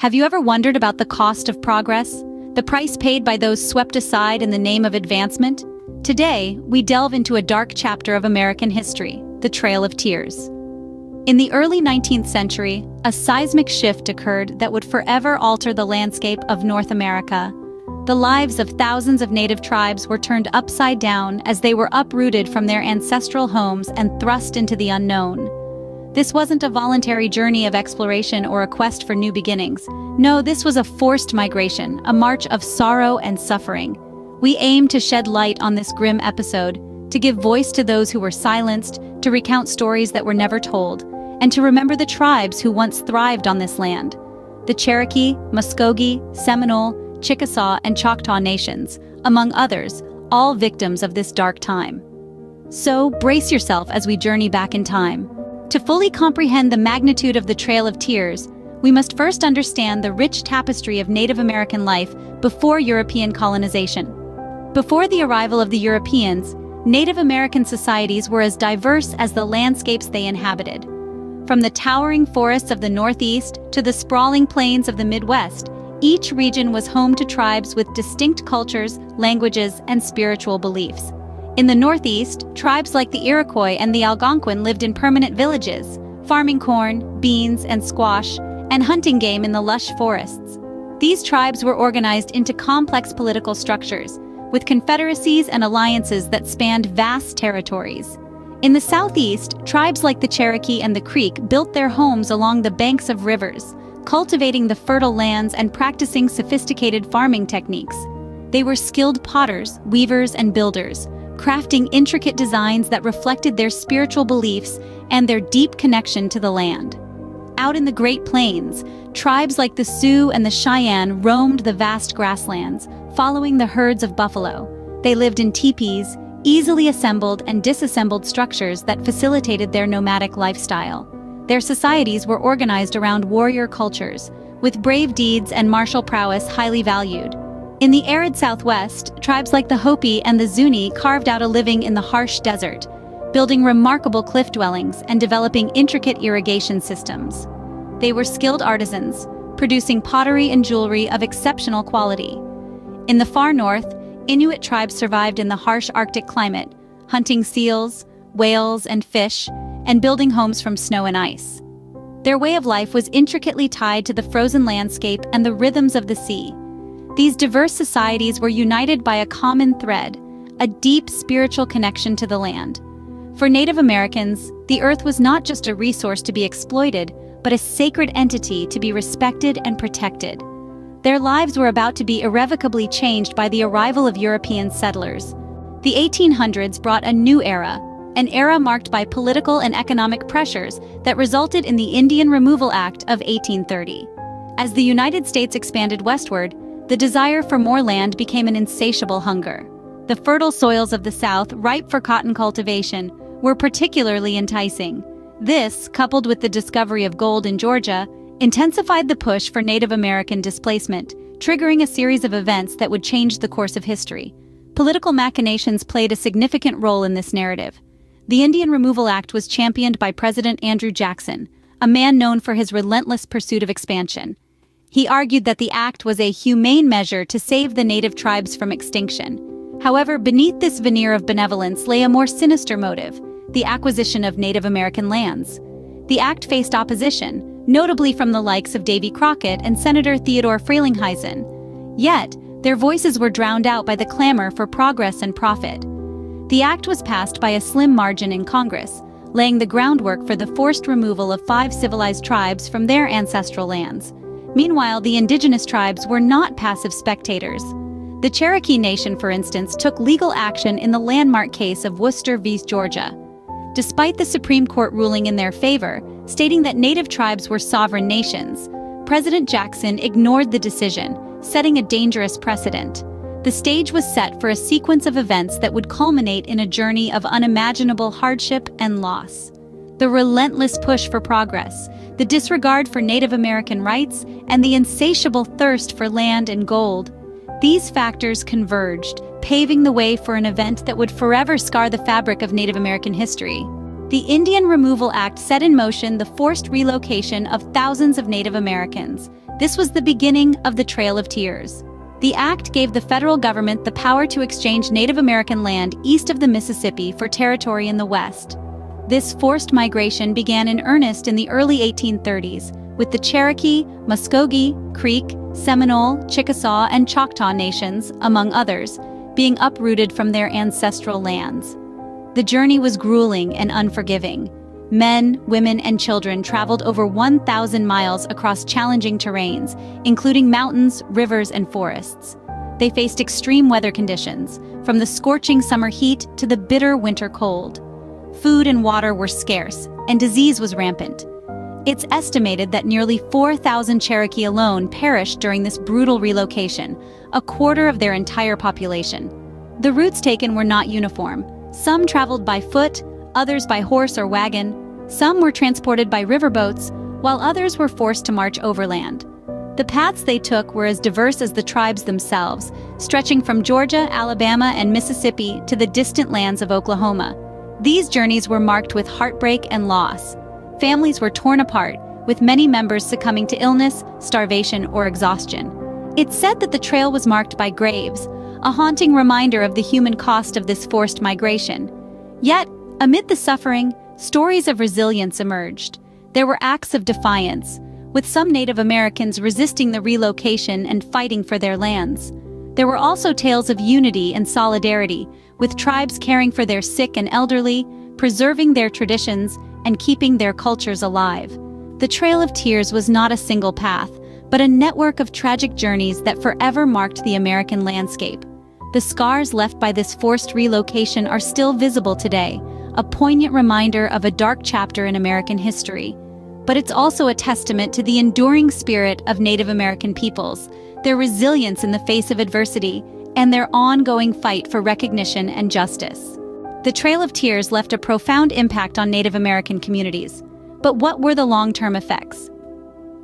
Have you ever wondered about the cost of progress? The price paid by those swept aside in the name of advancement? Today, we delve into a dark chapter of American history, the Trail of Tears. In the early 19th century, a seismic shift occurred that would forever alter the landscape of North America. The lives of thousands of native tribes were turned upside down as they were uprooted from their ancestral homes and thrust into the unknown. This wasn't a voluntary journey of exploration or a quest for new beginnings. No, this was a forced migration, a march of sorrow and suffering. We aim to shed light on this grim episode, to give voice to those who were silenced, to recount stories that were never told, and to remember the tribes who once thrived on this land. The Cherokee, Muskogee, Seminole, Chickasaw, and Choctaw nations, among others, all victims of this dark time. So, brace yourself as we journey back in time. To fully comprehend the magnitude of the Trail of Tears, we must first understand the rich tapestry of Native American life before European colonization. Before the arrival of the Europeans, Native American societies were as diverse as the landscapes they inhabited. From the towering forests of the Northeast to the sprawling plains of the Midwest, each region was home to tribes with distinct cultures, languages, and spiritual beliefs. In the Northeast, tribes like the Iroquois and the Algonquin lived in permanent villages, farming corn, beans, and squash, and hunting game in the lush forests. These tribes were organized into complex political structures, with confederacies and alliances that spanned vast territories. In the Southeast, tribes like the Cherokee and the Creek built their homes along the banks of rivers, cultivating the fertile lands and practicing sophisticated farming techniques. They were skilled potters, weavers, and builders, crafting intricate designs that reflected their spiritual beliefs and their deep connection to the land. Out in the Great Plains, tribes like the Sioux and the Cheyenne roamed the vast grasslands, following the herds of buffalo. They lived in teepees, easily assembled and disassembled structures that facilitated their nomadic lifestyle. Their societies were organized around warrior cultures, with brave deeds and martial prowess highly valued. In the arid Southwest, tribes like the Hopi and the Zuni carved out a living in the harsh desert, building remarkable cliff dwellings and developing intricate irrigation systems. They were skilled artisans, producing pottery and jewelry of exceptional quality. In the far north, Inuit tribes survived in the harsh Arctic climate, hunting seals, whales, and fish, and building homes from snow and ice. Their way of life was intricately tied to the frozen landscape and the rhythms of the sea. These diverse societies were united by a common thread, a deep spiritual connection to the land. For Native Americans, the earth was not just a resource to be exploited, but a sacred entity to be respected and protected. Their lives were about to be irrevocably changed by the arrival of European settlers. The 1800s brought a new era, an era marked by political and economic pressures that resulted in the Indian Removal Act of 1830. As the United States expanded westward, the desire for more land became an insatiable hunger. The fertile soils of the South, ripe for cotton cultivation, were particularly enticing. This, coupled with the discovery of gold in Georgia, intensified the push for Native American displacement, triggering a series of events that would change the course of history. Political machinations played a significant role in this narrative. The Indian Removal Act was championed by President Andrew Jackson, a man known for his relentless pursuit of expansion. He argued that the act was a humane measure to save the native tribes from extinction. However, beneath this veneer of benevolence lay a more sinister motive: the acquisition of Native American lands. The act faced opposition, notably from the likes of Davy Crockett and Senator Theodore Frelinghuysen. Yet, their voices were drowned out by the clamor for progress and profit. The act was passed by a slim margin in Congress, laying the groundwork for the forced removal of 5 civilized tribes from their ancestral lands. Meanwhile, the indigenous tribes were not passive spectators. The Cherokee Nation, for instance, took legal action in the landmark case of Worcester v. Georgia. Despite the Supreme Court ruling in their favor, stating that native tribes were sovereign nations, President Jackson ignored the decision, setting a dangerous precedent. The stage was set for a sequence of events that would culminate in a journey of unimaginable hardship and loss. The relentless push for progress, the disregard for Native American rights, and the insatiable thirst for land and gold. These factors converged, paving the way for an event that would forever scar the fabric of Native American history. The Indian Removal Act set in motion the forced relocation of thousands of Native Americans. This was the beginning of the Trail of Tears. The act gave the federal government the power to exchange Native American land east of the Mississippi for territory in the West. This forced migration began in earnest in the early 1830s, with the Cherokee, Muskogee, Creek, Seminole, Chickasaw, and Choctaw nations, among others, being uprooted from their ancestral lands. The journey was grueling and unforgiving. Men, women, and children traveled over 1,000 miles across challenging terrains, including mountains, rivers, and forests. They faced extreme weather conditions, from the scorching summer heat to the bitter winter cold. Food and water were scarce, and disease was rampant. It's estimated that nearly 4,000 Cherokee alone perished during this brutal relocation, a quarter of their entire population. The routes taken were not uniform. Some traveled by foot, others by horse or wagon. Some were transported by riverboats, while others were forced to march overland. The paths they took were as diverse as the tribes themselves, stretching from Georgia, Alabama, and Mississippi to the distant lands of Oklahoma. These journeys were marked with heartbreak and loss. Families were torn apart, with many members succumbing to illness, starvation, or exhaustion. It's said that the trail was marked by graves, a haunting reminder of the human cost of this forced migration. Yet, amid the suffering, stories of resilience emerged. There were acts of defiance, with some Native Americans resisting the relocation and fighting for their lands. There were also tales of unity and solidarity, with tribes caring for their sick and elderly, preserving their traditions, and keeping their cultures alive. The Trail of Tears was not a single path, but a network of tragic journeys that forever marked the American landscape. The scars left by this forced relocation are still visible today, a poignant reminder of a dark chapter in American history. But it's also a testament to the enduring spirit of Native American peoples, their resilience in the face of adversity, and their ongoing fight for recognition and justice. The Trail of Tears left a profound impact on Native American communities. But what were the long-term effects?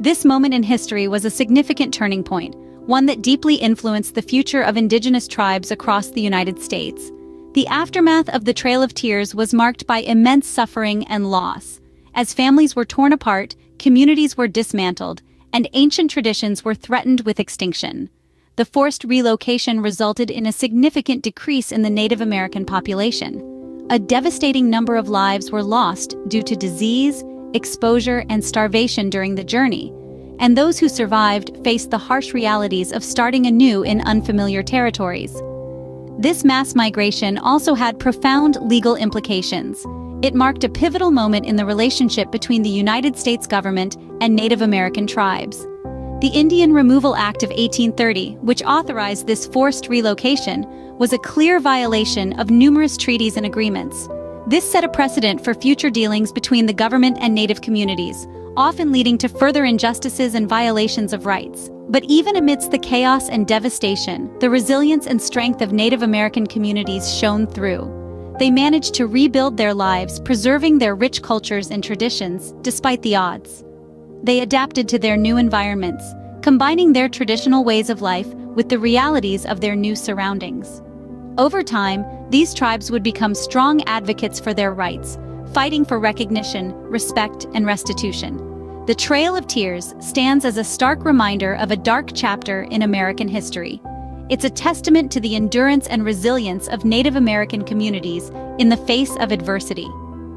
This moment in history was a significant turning point, one that deeply influenced the future of indigenous tribes across the United States. The aftermath of the Trail of Tears was marked by immense suffering and loss. As families were torn apart, communities were dismantled, and ancient traditions were threatened with extinction. The forced relocation resulted in a significant decrease in the Native American population. A devastating number of lives were lost due to disease, exposure, and starvation during the journey, and those who survived faced the harsh realities of starting anew in unfamiliar territories. This mass migration also had profound legal implications. It marked a pivotal moment in the relationship between the United States government and Native American tribes. The Indian Removal Act of 1830, which authorized this forced relocation, was a clear violation of numerous treaties and agreements. This set a precedent for future dealings between the government and Native communities, often leading to further injustices and violations of rights. But even amidst the chaos and devastation, the resilience and strength of Native American communities shone through. They managed to rebuild their lives, preserving their rich cultures and traditions despite the odds. They adapted to their new environments, combining their traditional ways of life with the realities of their new surroundings. Over time, these tribes would become strong advocates for their rights, fighting for recognition, respect, and restitution. The Trail of Tears stands as a stark reminder of a dark chapter in American history. It's a testament to the endurance and resilience of Native American communities in the face of adversity.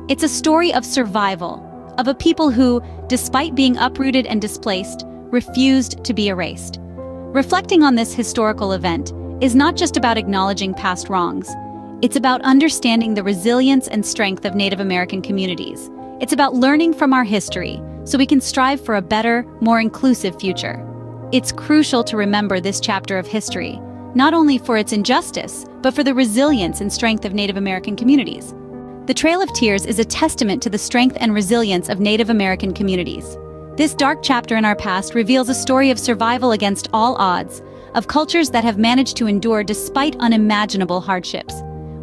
It's a story of survival, of a people who, despite being uprooted and displaced, refused to be erased. Reflecting on this historical event is not just about acknowledging past wrongs. It's about understanding the resilience and strength of Native American communities. It's about learning from our history so we can strive for a better, more inclusive future. It's crucial to remember this chapter of history, not only for its injustice, but for the resilience and strength of Native American communities. The Trail of Tears is a testament to the strength and resilience of Native American communities. This dark chapter in our past reveals a story of survival against all odds, of cultures that have managed to endure despite unimaginable hardships.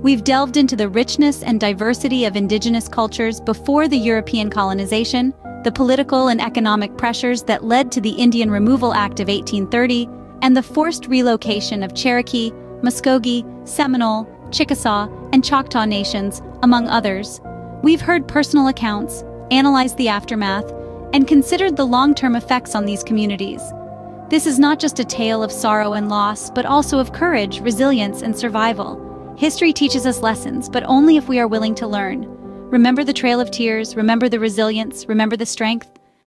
We've delved into the richness and diversity of indigenous cultures before the European colonization, the political and economic pressures that led to the Indian Removal Act of 1830, and the forced relocation of Cherokee, Muskogee, Seminole, Chickasaw, and Choctaw nations, among others. We've heard personal accounts, analyzed the aftermath, and considered the long-term effects on these communities. This is not just a tale of sorrow and loss, but also of courage, resilience, and survival. History teaches us lessons, but only if we are willing to learn. Remember the Trail of Tears, remember the resilience, remember the strength.